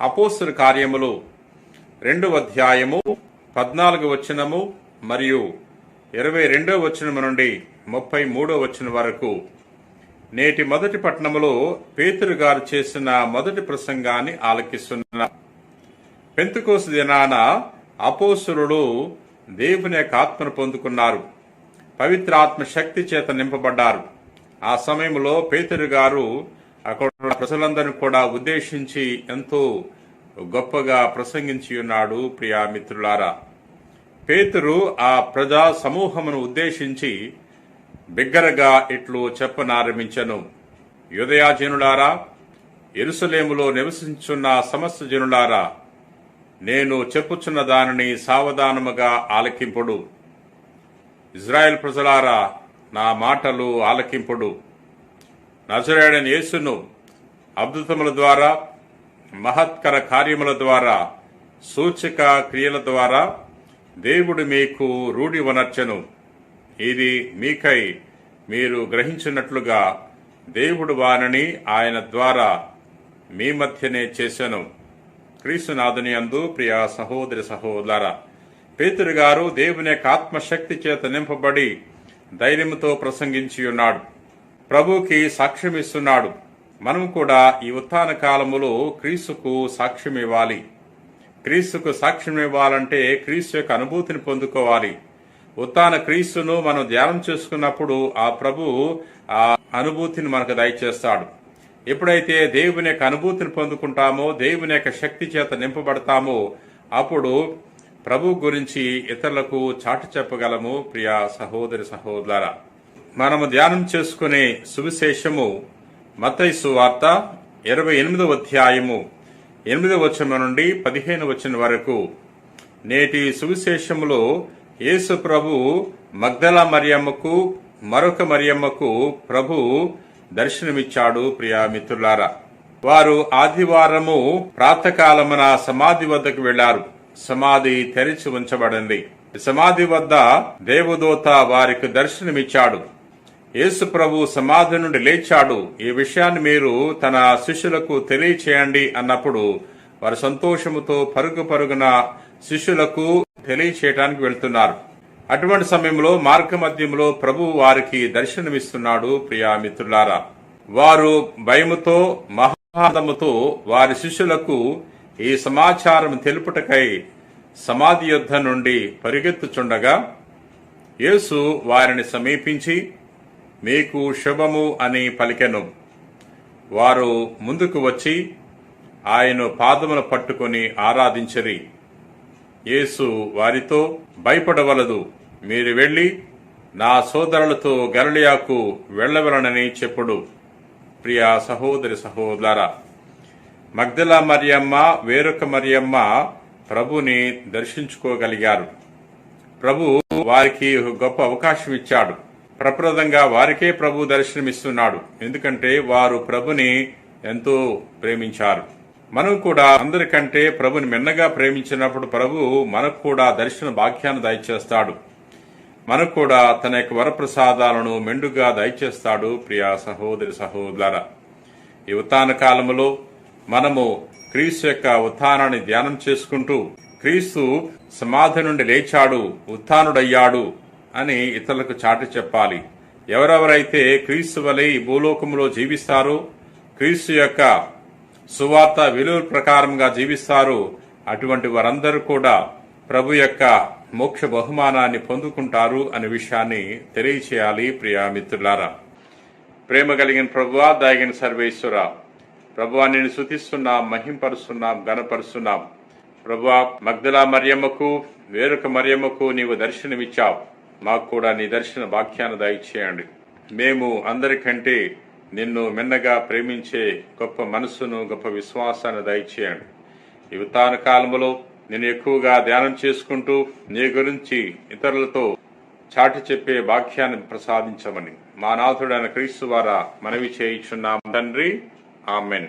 అపోస్తలుల కార్యములు 2వ అధ్యాయము 14వ వచనము మరియు 22వ వచనము నుండి 33వ వచనం వరకు నేటి మొదటి పట్టణములో పేతురు గారు చేసిన మొదటి ప్రసంగాన్ని ఆలకిస్తున్న పెంతెకోస్తు దినాన అపోస్తలులు దేవుని యొక్క ఆత్మను పొందుకున్నారు. పవిత్ర ఆత్మ శక్తి చేత నింపబడ్డారు. ఆ సమయంలో పేతురు గారు అక్కడ ప్రజలందరినీ కూడా ఉద్దేశించి ఎంతో గొప్పగా ప్రసంగించి ఉన్నాడు. ప్రియా మిత్రులారా, పేతురు ఆ ప్రజా సమూహమును ఉద్దేశించి బిగ్గరగా ఇట్లు చెప్పనారంభించెను. యూదయ జనులారా, యెరూషలేములో నివసించున్న సమస్త జనులారా, నేను చెప్పుచున్న దానిని సావధానముగా ఆలకింపుడు. ఇజ్రాయెల్ ప్రజలారా, నా మాటలు ఆలకింపుడు. నజరేయుడైన యేసును అద్భుతముల ద్వారా, మహత్కర కార్యముల ద్వారా, సూచక క్రియల ద్వారా దేవుడు మీకు రూఢివనర్చెను. ఇది మీకై మీరు గ్రహించినట్లుగా దేవుడు వారిని ఆయన ద్వారా మీ మధ్యనే చేసెను. క్రీస్తునాథుని యందు ప్రియ సహోదరి సహోదరులారా, పేతురు గారు దేవుని యొక్క ఆత్మశక్తి చేత నింపబడి ధైర్యంతో ప్రసంగించి ఉన్నాడు. ప్రభుకి సాక్ష్యం ఇస్తున్నాడు. మనం కూడా ఈ ఉత్థాన కాలములో క్రీస్తుకు సాక్ష్యం ఇవ్వాలి. క్రీస్తుకు సాక్ష్యం ఇవ్వాలంటే క్రీస్తు యొక్క అనుభూతిని పొందుకోవాలి. ఉత్థాన క్రీస్తును మనం ధ్యానం చేసుకున్నప్పుడు ఆ ప్రభు ఆ అనుభూతిని మనకు దయచేస్తాడు. ఎప్పుడైతే దేవుని యొక్క అనుభూతిని పొందుకుంటామో, దేవుని యొక్క శక్తి చేత నింపబడతామో, అప్పుడు ప్రభు గురించి ఇతరులకు చాటి చెప్పగలము. ప్రియా సహోదరి సహోదరులారా, మనము ధ్యానం చేసుకునే సువిశేషము మత్తయి సువార్త 28వ అధ్యాయము 8వ వచనం నుండి 15వ వచనం వరకు. నేటి సువిశేషములో యేసు ప్రభు మగ్దలా మరియమ్మకు మరొక మరియమ్మకు ప్రభు దర్శనమిచ్చాడు. ప్రియా మిత్రులారా, వారు ఆదివారము ప్రాతకాలమున సమాధి వద్దకు వెళ్లారు. సమాధి తెరిచి ఉంచబడింది. సమాధి వద్ద దేవదూత వారికి దర్శనమిచ్చాడు. యేసు ప్రభు సమాధి నుండి లేచాడు, ఈ విషయాన్ని మీరు తన శిష్యులకు తెలియచేయండి అన్నప్పుడు వారు సంతోషముతో పరుగు పరుగున శిష్యులకు తెలియచేయడానికి వెళ్తున్నారు. అటువంటి సమయంలో మార్గ మధ్యంలో ప్రభు వారికి దర్శనమిస్తున్నాడు. ప్రియా మిత్రులారా, వారు భయముతో మహాదముతో వారి శిష్యులకు ఈ సమాచారం తెలుపుటకై సమాధి యొద్ద నుండి పరిగెత్తుచుండగా యేసు వారిని సమీపించి మీకు శుభము అని పలికెను. వారు ముందుకు వచ్చి ఆయన పాదములు పట్టుకొని ఆరాధించిరి. యేసు వారితో, భయపడవలదు, మీరు వెళ్లి నా సోదరులతో గలిలయకు వెళ్లవలనని చెప్పుడు. ప్రియా సహోదరి సహోదరులారా, మగ్దలా మరియమ్మ వేరొక మరియమ్మ ప్రభుని దర్శించుకోగలిగారు. ప్రభు వారికి గొప్ప అవకాశం ఇచ్చాడు. ప్రప్రదంగా వారికే ప్రభు దర్శనమిస్తున్నాడు. ఎందుకంటే వారు ప్రభుని ఎంతో ప్రేమించారు. మనం కూడా అందరికంటే ప్రభుని మిన్నగా ప్రేమించినప్పుడు ప్రభు మనకు కూడా దర్శన భాగ్యాన్ని దయచేస్తాడు. మనకు కూడా తన యొక్క వరప్రసాదాలను మెండుగా దయచేస్తాడు. ప్రియా సహోదరి సహోదరులారా, ఈ ఉత్థాన కాలములో మనము క్రీస్తు యొక్క ఉత్థానాన్ని ధ్యానం చేసుకుంటూ క్రీస్తు సమాధి నుండి లేచాడు, ఉత్థానుడయ్యాడు అని ఇతరులకు చాటి చెప్పాలి. ఎవరెవరైతే క్రీస్తు వలె ఈ భూలోకములో జీవిస్తారో, క్రీస్తు యొక్క సువార్త విలువల ప్రకారంగా జీవిస్తారో, అటువంటి వారందరూ కూడా ప్రభు యొక్క మోక్ష బహుమానాన్ని పొందుకుంటారు అనే విషయాన్ని తెలియచేయాలి. ప్రియా మిత్రులారా, ప్రేమ కలిగిన ప్రభువా, దయగిన సర్వేశ్వర, ప్రభువా, నేను స్తుతిస్తున్నాం, మహింపరుస్తున్నాం, గణపరుస్తున్నాం. ప్రభువా, మగ్దలా మరియమ్మకు వేరొక మరియమ్మకు నీవు దర్శనమిచ్చావు. మాకు కూడా నీ దర్శన వాక్యాన్ని దయచేయండి. మేము అందరికంటే నిన్ను మిన్నగా ప్రేమించే గొప్ప మనసును, గొప్ప విశ్వాసాన్ని దయచేయండి. ఈ ఉత్థాన కాలములో నేను ఎక్కువగా ధ్యానం చేసుకుంటూ నీ గురించి ఇతరులతో చాటి చెప్పే వాక్యాన్ని ప్రసాదించమని మా నాథుడైన క్రీస్తు ద్వారా మనవి చేయుచున్నాం తండ్రి. ఆమెన్.